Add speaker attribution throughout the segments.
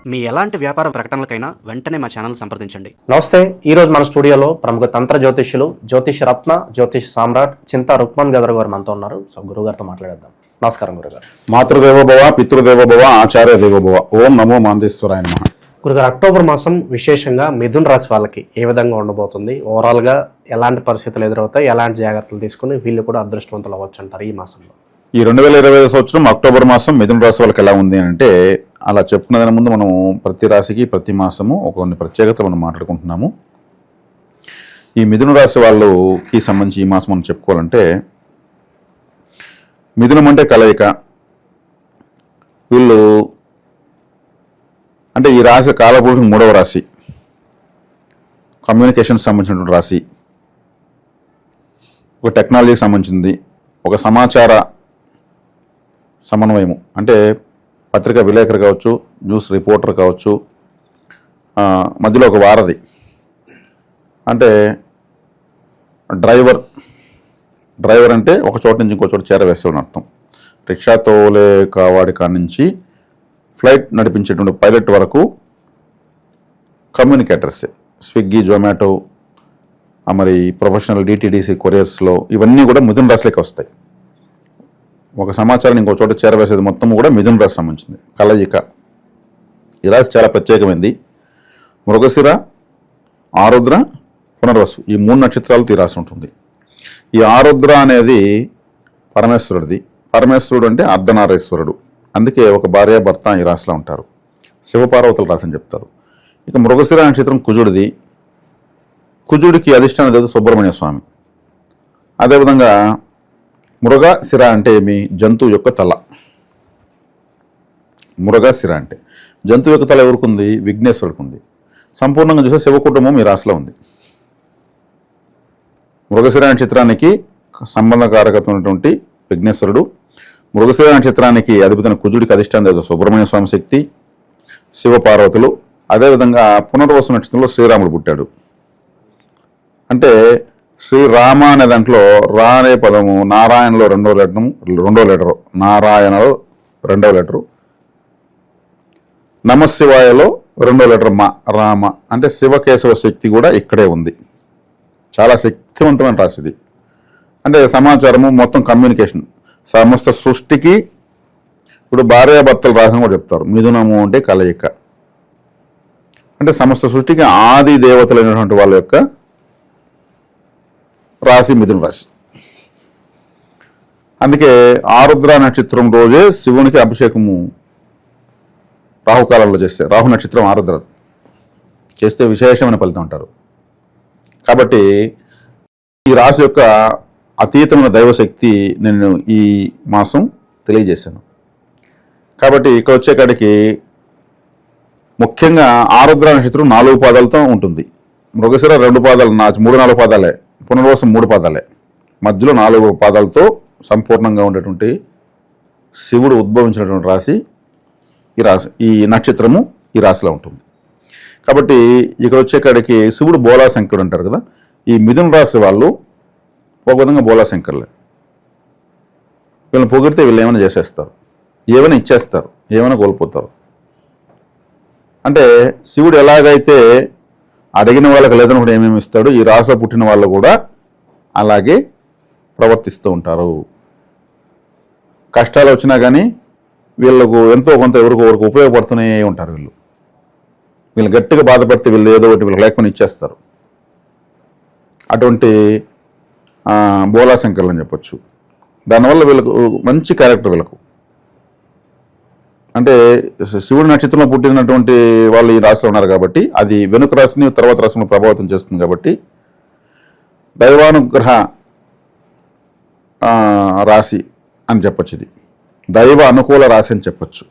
Speaker 1: మీ ఎలాంటి వ్యాపార ప్రకటనలకైనా వెంటనే మా ఛానల్ సంప్రదించండి.
Speaker 2: నమస్తే. ఈరోజు మన స్టూడియోలో ప్రముఖ తంత్ర జ్యోతిష్యులు, జ్యోతిష్ రత్న, జ్యోతిష్ సామ్రాట్ చింతా రుక్మన్ గదర్ గారు మనతో ఉన్నారు. సో గురుగారితో మాట్లాడేద్దాం. నమస్కారం గురుగారు.
Speaker 3: మాతృదేవోభవ, పితృదేవోభవ, ఆచార్య దేవోభవ. ఓం నమో మాందేశ్వరాయ నమః.
Speaker 2: గురుగారు, అక్టోబర్ మాసం విశేషంగా మిథున రాశి వాళ్ళకి ఏ విధంగా ఉండబోతుంది? ఓవరాల్గా ఎలాంటి పరిస్థితులు ఎదురవుతాయి, ఎలాంటి జాగ్రత్తలు తీసుకుని వీళ్ళు కూడా అదృష్టవంతులు అవ్వచ్చు అంటారు ఈ మాసంలో?
Speaker 3: ఈ 2025 సంవత్సరం అక్టోబర్ మాసం మిథున రాశి వాళ్ళకి ఎలా ఉంది అంటే, అలా చెప్పుకునే దాని ముందు మనం ప్రతి రాశికి ప్రతి మాసము కొన్ని ప్రత్యేకతలు మనం మాట్లాడుకుంటున్నాము. ఈ మిథున రాశి వాళ్ళకి సంబంధించి ఈ మాసం మనం చెప్పుకోవాలంటే, మిథునం అంటే కలయిక. వీళ్ళు అంటే ఈ రాశి కాలపురుషుడు 3వ రాశి, కమ్యూనికేషన్కి సంబంధించినటువంటి రాశి, ఒక టెక్నాలజీకి సంబంధించింది, ఒక సమాచార సమన్వయము అంటే పత్రికా విలేకరు కావచ్చు, న్యూస్ రిపోర్టర్ కావచ్చు, మధ్యలో ఒక వారధి అంటే డ్రైవర్ అంటే ఒక చోట నుంచి ఇంకో చోట చేరవేస్తాడని అర్థం. రిక్షా తోలే కావాడి కాడి నుంచి ఫ్లైట్ నడిపించేటువంటి పైలట్ వరకు కమ్యూనికేటర్సే. స్విగ్గీ, జొమాటో, మరి ప్రొఫెషనల్ డిటిడిసి కొరియర్స్లో ఇవన్నీ కూడా మిథున రాశిలోకి వస్తాయి. ఒక సమాచారాన్ని ఇంకో చోట చేరవేసేది మొత్తం కూడా మిథున రాశి సంబంధించింది కలయిక. ఈ రాశి చాలా ప్రత్యేకమైంది. మృగశిర, ఆరుద్ర, పునర్వసు ఈ 3 నక్షత్రాలతో ఈ రాశి ఉంటుంది. ఈ ఆరుద్ర అనేది పరమేశ్వరుడిది. పరమేశ్వరుడు అంటే అర్ధనారీశ్వరుడు. అందుకే ఒక భార్య భర్త ఈ రాశిలో ఉంటారు. శివపార్వతుల రాశి అని చెప్తారు. ఇక మృగశిర నక్షత్రం కుజుడిది. కుజుడికి అధిష్టాన దేవత సుబ్రహ్మణ్య స్వామి. అదేవిధంగా మృగశిర అంటే ఏమి? జంతువు యొక్క తల. మృగశిర అంటే జంతువు యొక్క తల ఎవరికి ఉంది? విఘ్నేశ్వరుడికి ఉంది. సంపూర్ణంగా చూస్తే శివ కుటుంబం ఈ రాశిలో ఉంది. మృగశిర నక్షత్రానికి సంబంధకారకమైనటువంటి విఘ్నేశ్వరుడు, మృగశిర నక్షత్రానికి అధిపతిన కుజుడికి అధిష్టాన దేవత సుబ్రహ్మణ్య స్వామి శక్తి, శివపార్వతులు. అదేవిధంగా పునర్వసు నక్షత్రంలో శ్రీరాముడు పుట్టాడు. అంటే శ్రీరామ అనే దాంట్లో రా అనే పదము నారాయణలో రెండో లెటరు, నారాయణలో 2వ లెటరు, నమశివాయలో 2వ లెటర్ మా, రామ అంటే శివకేశవ శక్తి కూడా ఇక్కడే ఉంది. చాలా శక్తివంతమైన రాశిది. అంటే సమాచారము మొత్తం కమ్యూనికేషన్ సమస్త సృష్టికి. ఇప్పుడు భార్యాభర్తలు రాసిన కూడా చెప్తారు. మిథునము అంటే కలయిక అంటే సమస్త సృష్టికి ఆది దేవతలైనటువంటి వాళ్ళ యొక్క రాశి మిథున రాశి. అందుకే ఆరుద్ర నక్షత్రం రోజే శివునికి అభిషేకము రాహుకాలంలో చేస్తే, రాహు నక్షత్రం ఆరుద్ర చేస్తే విశేషమైన ఫలితం అంటారు. కాబట్టి ఈ రాశి యొక్క అతీతమైన దైవశక్తి నేను ఈ మాసం తెలియజేశాను. కాబట్టి ఇక్కడ వచ్చేకాడికి ముఖ్యంగా ఆరుద్ర నక్షత్రం 4 పాదాలతో ఉంటుంది. మృగశిర 2 పాదాలు, 3-4 పాదాలే, పునర్వసం 3 పాదాలే, మధ్యలో 4 పాదాలతో సంపూర్ణంగా ఉండేటువంటి శివుడు ఉద్భవించినటువంటి రాశి ఈ రాశి. ఈ నక్షత్రము ఈ రాశిలో ఉంటుంది. కాబట్టి ఇక్కడ వచ్చేకాడికి శివుడు బోలాశంకరుడు అంటారు కదా. ఈ మిథున రాశి వాళ్ళు ఒక విధంగా బోలాశంకర్లే. వీళ్ళని పొగిడితే వీళ్ళు ఏమైనా చేసేస్తారు, ఏమైనా ఇచ్చేస్తారు, ఏమైనా కోల్పోతారు. అంటే శివుడు ఎలాగైతే అడిగిన వాళ్ళకి లేదనుకుంటే ఏమేమి ఇస్తాడు, ఈ రాశిలో పుట్టిన వాళ్ళు కూడా అలాగే ప్రవర్తిస్తూ ఉంటారు. కష్టాలు వచ్చినా కానీ వీళ్ళకు ఎంతో కొంత ఎవరికి ఉపయోగపడుతూనే ఉంటారు. వీళ్ళు గట్టిగా బాధపడితే వీళ్ళు ఏదో ఒకటి వీళ్ళకి లేకుండా ఇచ్చేస్తారు. అటువంటి బోలాశంకర్లు అని చెప్పచ్చు. దానివల్ల వీళ్ళకు మంచి క్యారెక్టర్. వీళ్ళకు అంటే శివుడి నక్షత్రంలో పుట్టినటువంటి వాళ్ళు ఈ రాశిలో ఉన్నారు కాబట్టి అది వెనుక రాశిని తర్వాత రాశిని ప్రభావితం చేస్తుంది. కాబట్టి దైవానుగ్రహ రాశి అని చెప్పచ్చు. ఇది దైవ అనుకూల రాశి అని చెప్పచ్చు.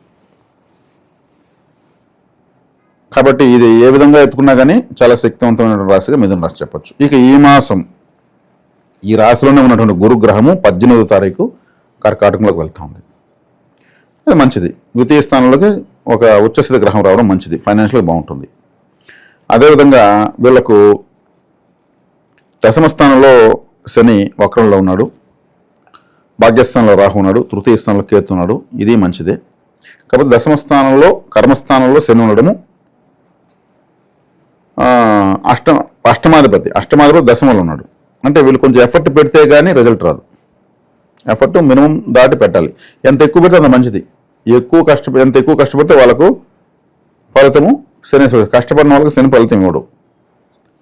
Speaker 3: కాబట్టి ఇది ఏ విధంగా ఎత్తుకున్నా కానీ చాలా శక్తివంతమైన రాశిగా మిథున రాశి చెప్పచ్చు. ఇక ఈ మాసం ఈ రాశిలోనే ఉన్నటువంటి గురుగ్రహము 18వ తారీఖు కర్కాటకంలోకి వెళ్తా ఉంది. అది మంచిది. ద్వితీయ స్థానంలోకి ఒక ఉచ్చస్థితి గ్రహం రావడం మంచిది, ఫైనాన్షియల్గా బాగుంటుంది. అదేవిధంగా వీళ్లకు దశమ స్థానంలో శని వక్రంలో ఉన్నాడు, భాగ్యస్థానంలో రాహు ఉన్నాడు, తృతీయ స్థానంలో కేతు ఉన్నాడు. ఇది మంచిదే. కాకపోతే దశమ స్థానంలో కర్మస్థానంలో శని ఉండడము, అష్టమాధిపతి దశమంలో ఉన్నాడు. అంటే వీళ్ళు కొంచెం ఎఫర్ట్ పెడితే కానీ రిజల్ట్ రాదు. ఎఫర్ట్ మినిమం దాటి పెట్టాలి. ఎంత ఎక్కువ పెడితే అంత మంచిది. ఎంత ఎక్కువ కష్టపడితే వాళ్ళకు ఫలితము శని కష్టపడిన వాళ్ళకి శని ఫలితం ఇవ్వడు.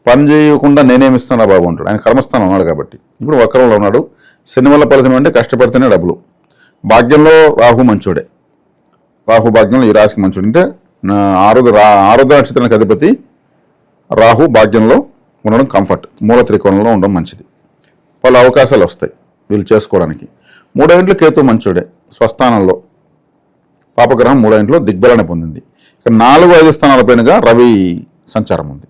Speaker 3: పని చేయకుండా నేనేమిస్తున్నా బాబు ఉంటాడు. ఆయన కర్మస్థానం ఉన్నాడు కాబట్టి. ఇప్పుడు వక్రంలో ఉన్నాడు. శని వల్ల ఫలితం అంటే కష్టపడితేనే డబ్బులు. భాగ్యంలో రాహు మంచోడే. రాహు భాగ్యంలో ఈ రాశికి మంచోడు. అంటే ఆరుద్ర నక్షత్రానికి అధిపతి రాహు భాగ్యంలో ఉండడం కంఫర్ట్. మూల త్రికోణంలో ఉండడం మంచిది. వాళ్ళ అవకాశాలు వస్తాయి వీళ్ళు చేసుకోవడానికి. 3వ ఇంట్లో కేతు మంచోడే. స్వస్థానంలో పాపగ్రహం 3వ ఇంట్లో దిగ్బలాన్ని పొందింది. ఇక 4, 5 స్థానాలపైనగా రవి సంచారం ఉంది.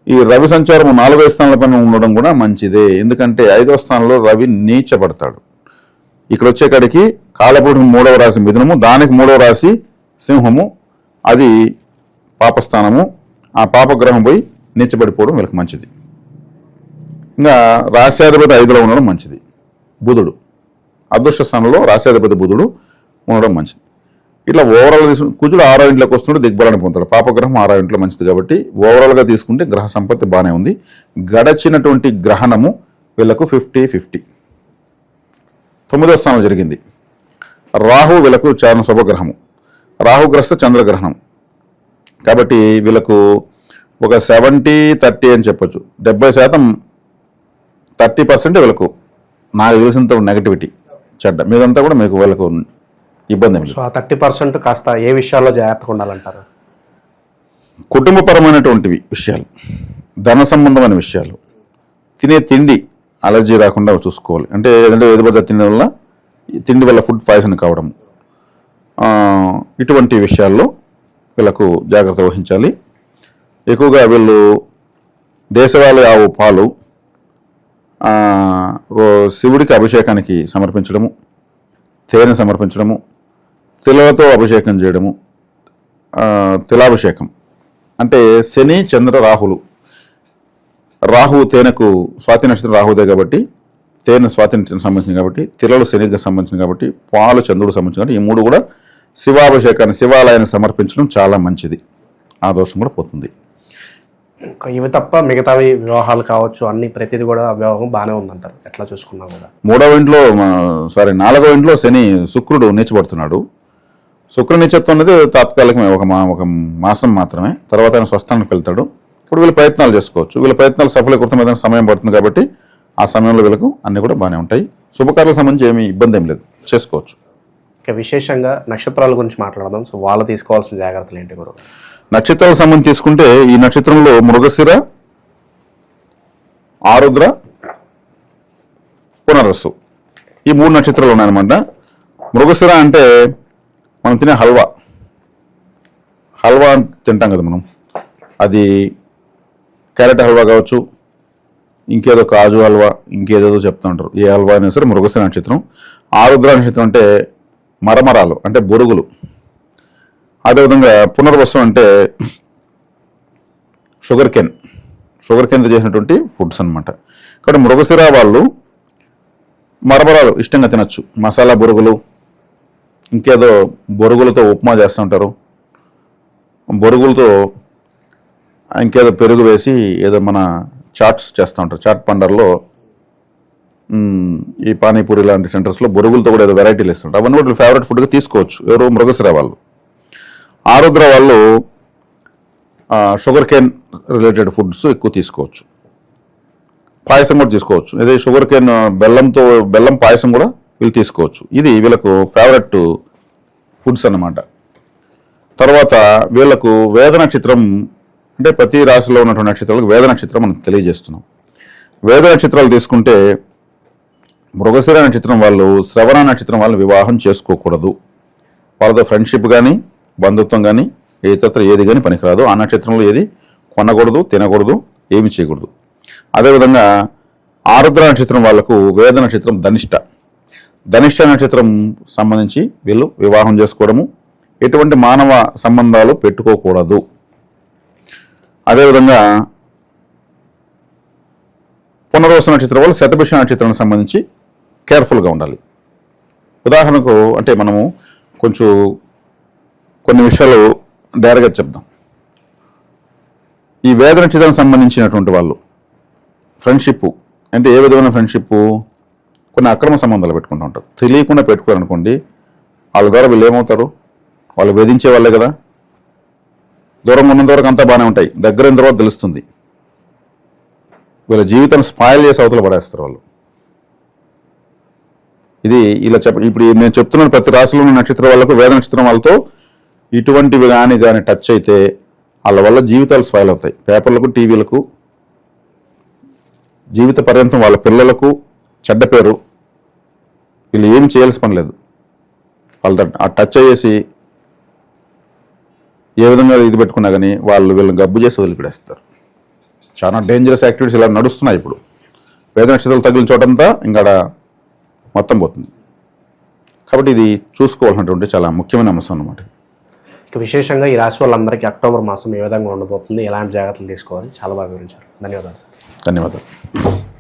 Speaker 3: ఈ రవి సంచారం 4, 5 స్థానాలపైన ఉండడం కూడా మంచిదే. ఎందుకంటే 5వ స్థానంలో రవి నీచపడతాడు. ఇక్కడ వచ్చేకాడికి కాలపురుషుడు 3వ రాశి మిథునము, దానికి 3వ రాశి సింహము, అది పాపస్థానము. ఆ పాపగ్రహం పోయి నీచబడిపోవడం వీళ్ళకి మంచిది. ఇంకా రాశ్యాధిపతి 5లో ఉండడం మంచిది. బుధుడు అదృష్ట స్థానంలో రాశ్యాధిపతి బుధుడు ఉండడం మంచిది. ఇట్లా ఓవరాల్గా తీసుకుంటే కుజుడు 6వ ఇంట్లోకి వస్తుంటే దిగ్బలాన్ని పొందుతాడు. పాపగ్రహం 6వ ఇంట్లో మంచిది కాబట్టి ఓవరాల్గా తీసుకుంటే గ్రహ సంపత్తి బాగానే ఉంది. గడచినటువంటి గ్రహణము వీళ్ళకు 50-50. 9వ స్థానంలో జరిగింది. రాహు వీళ్ళకు చారణ శుభగ్రహము, రాహుగ్రస్త చంద్రగ్రహణం కాబట్టి వీళ్ళకు ఒక 70-30 అని చెప్పొచ్చు. 70% 30% వీళ్ళకు నాకు తెలిసినంత నెగటివిటీ చెడ్డ, మీదంతా కూడా మీకు వీళ్ళకు ఇబ్బంది ఏమి లేదు.
Speaker 2: సో ఆ 30% కాస్త ఏ విషయాల్లో జాగ్రత్తగా ఉండాలంటారు?
Speaker 3: కుటుంబపరమైనటువంటివి విషయాలు, ధన సంబంధమైన విషయాలు, తినే తిండి అలర్జీ రాకుండా చూసుకోవాలి. అంటే ఏదంటే ఎదుబడి తిండి వల్ల ఫుడ్ పాయిజన్ కావడం, ఇటువంటి విషయాల్లో వీళ్ళకు జాగ్రత్త వహించాలి. ఎక్కువగా వీళ్ళు దేశవాళీ ఆవు పాలు శివుడికి అభిషేకానికి సమర్పించడము, తేనె సమర్పించడము, తిలతో అభిషేకం చేయడము. తిలాభిషేకం అంటే శని చంద్ర రాహులు. రాహువు తేనెకు స్వాతి నక్షత్రం రాహుదే కాబట్టి తేనె స్వాతి నక్షత్రం సంబంధించింది కాబట్టి, తిలలు శనికి సంబంధించింది కాబట్టి, పాలు చంద్రుడు సంబంధించింది కాబట్టి, ఈ 3 కూడా శివాభిషేకాన్ని శివాలయాన్ని సమర్పించడం చాలా మంచిది. ఆ దోషం కూడా పోతుంది.
Speaker 2: ఇవి తప్ప మిగతావి వివాహాలు కావచ్చు అన్ని ప్రతిదీ కూడా వివాహం బాగానే ఉందంటారు ఎట్లా చూసుకున్నా కూడా.
Speaker 3: 4వ ఇంట్లో శని శుక్రుడు నీచబడుతున్నాడు. శుక్రుడు నీచత్వం అనేది తాత్కాలికమే, ఒక మాసం మాత్రమే. తర్వాత ఆయన స్వస్థానానికి వెళ్తాడు. ఇప్పుడు వీళ్ళు ప్రయత్నాలు చేసుకోవచ్చు. వీళ్ళ ప్రయత్నాలు సఫలీకృతం ఏదైనా సమయం పడుతుంది కాబట్టి ఆ సమయంలో వీళ్ళకు అన్ని కూడా బాగానే ఉంటాయి. శుభకార్యాలకు సంబంధించి ఏమీ ఇబ్బంది ఏం లేదు, చేసుకోవచ్చు.
Speaker 2: ఇక విశేషంగా నక్షత్రాల గురించి మాట్లాడదాం. సో వాళ్ళు తీసుకోవాల్సిన జాగ్రత్తలు ఏంటి గురువు?
Speaker 3: నక్షత్రాలకు సంబంధించి తీసుకుంటే ఈ నక్షత్రంలో మృగశిర, ఆరుద్ర, పునరస్సు ఈ 3 నక్షత్రాలు ఉన్నాయన్నమాట. మృగశిర అంటే మనం తినే హల్వా తింటాం కదా మనం. అది క్యారెట్ హల్వా కావచ్చు, ఇంకేదో కాజు హల్వా, ఇంకేదో చెప్తూ ఉంటారు. ఏ హల్వా అయినా సరే మృగశిర నక్షత్రం. ఆరుద్ర నక్షత్రం అంటే మరమరాలు అంటే బొరుగులు. అదేవిధంగా పునర్వసు అంటే షుగర్ కేన్తో చేసినటువంటి ఫుడ్స్ అనమాట. కాబట్టి మృగశిర వాళ్ళు మరమరాలు ఇష్టంగా తినచ్చు. మసాలా బొరుగులు, ఇంకేదో బొరుగులతో ఉప్మా చేస్తూ ఉంటారు. బొరుగులతో ఇంకేదో పెరుగు వేసి ఏదో మన చాట్స్ చేస్తూ ఉంటారు. చాట్ పండర్లో ఈ పానీపూరి లాంటి సెంటర్స్లో బొరుగులతో కూడా ఏదో వెరైటీలు ఇస్తుంటారు. అవన్నీ కూడా ఫేవరెట్ ఫుడ్గా తీసుకోవచ్చు ఎవరు మృగశిర వాళ్ళు. ఆరుద్ర వాళ్ళు షుగర్ కేన్ రిలేటెడ్ ఫుడ్స్ ఎక్కువ తీసుకోవచ్చు. పాయసం కూడా తీసుకోవచ్చు. అదే షుగర్ కేన్ బెల్లం పాయసం కూడా వీళ్ళు తీసుకోవచ్చు. ఇది వీళ్ళకు ఫేవరెట్ ఫుడ్స్ అన్నమాట. తర్వాత వీళ్ళకు వేద నక్షత్రం అంటే ప్రతి రాశిలో ఉన్నటువంటి నక్షత్రాలకు వేద నక్షత్రం మనం తెలియజేస్తున్నాం. వేద నక్షత్రాలు తీసుకుంటే మృగశిర నక్షత్రం వాళ్ళు శ్రవణ నక్షత్రం వాళ్ళు వివాహం చేసుకోకూడదు. వాళ్ళతో ఫ్రెండ్షిప్ కానీ బంధుత్వం కానీ ఇతరత్ర ఏది కానీ పనికిరాదు. ఆ నక్షత్రంలో ఏది కొనకూడదు, తినకూడదు, ఏమి చేయకూడదు. అదేవిధంగా ఆరుద్ర నక్షత్రం వాళ్లకు వేద నక్షత్రం ధనిష్ట నక్షత్రం సంబంధించి వీళ్ళు వివాహం చేసుకోవడము, ఎటువంటి మానవ సంబంధాలు పెట్టుకోకూడదు. అదేవిధంగా పునర్వసు నక్షత్రం వాళ్ళు శతభిష నక్షత్రానికి సంబంధించి కేర్ఫుల్గా ఉండాలి. ఉదాహరణకు అంటే మనము కొంచెం కొన్ని విషయాలు డైరెక్ట్గా చెప్దాం. ఈ వేదన చిత్రానికి సంబంధించినటువంటి వాళ్ళు ఫ్రెండ్షిప్ అంటే ఏ విధమైన ఫ్రెండ్షిప్, కొన్ని అక్రమ సంబంధాలు పెట్టుకుంటూ ఉంటారు. తెలియకుండా పెట్టుకోరనుకోండి, వాళ్ళ ద్వారా వీళ్ళు ఏమవుతారు, వాళ్ళు వేధించే వాళ్ళే కదా. దూరంగా ఉన్నంత వరకు అంతా బాగానే ఉంటాయి, దగ్గర అయిన తర్వాత తెలుస్తుంది. వీళ్ళ జీవితాన్ని స్పాయిల్ చేసి అవతల పడేస్తారు వాళ్ళు. ఇది ఇలా ఇప్పుడు నేను చెప్తున్నాను, ప్రతి రాశిలో ఉన్న నక్షత్రం వాళ్ళకు వేద నక్షత్రం వాళ్ళతో ఇటువంటివి కానీ టచ్ అయితే వాళ్ళ వల్ల జీవితాలు స్పాయిల్ అవుతాయి. పేపర్లకు, టీవీలకు, జీవిత పర్యంతం వాళ్ళ పిల్లలకు చెడ్డ పేరు. వీళ్ళు ఏమి చేయాల్సిన పని లేదు. వాళ్ళతో ఆ టచ్ అయ్యేసి ఏ విధంగా ఇది పెట్టుకున్నా కానీ వీళ్ళని గబ్బు చేసి వదిలిపెడేస్తారు. చాలా డేంజరస్ యాక్టివిటీస్ ఇలా నడుస్తున్నాయి ఇప్పుడు. వేద నక్షత్రాలు తగిలిన చోటంతా ఇంకా మొత్తం పోతుంది. కాబట్టి ఇది చూసుకోవాల్సినటువంటి చాలా ముఖ్యమైన అంశం అన్నమాట.
Speaker 2: ఇక విశేషంగా ఈ రాశి వాళ్ళందరికీ అక్టోబర్ మాసం ఏ విధంగా ఉండబోతుంది, ఎలాంటి జాగ్రత్తలు తీసుకోవాలి, చాలా బాగా వివరించారు. ధన్యవాదాలు సార్.
Speaker 3: ధన్యవాదాలు.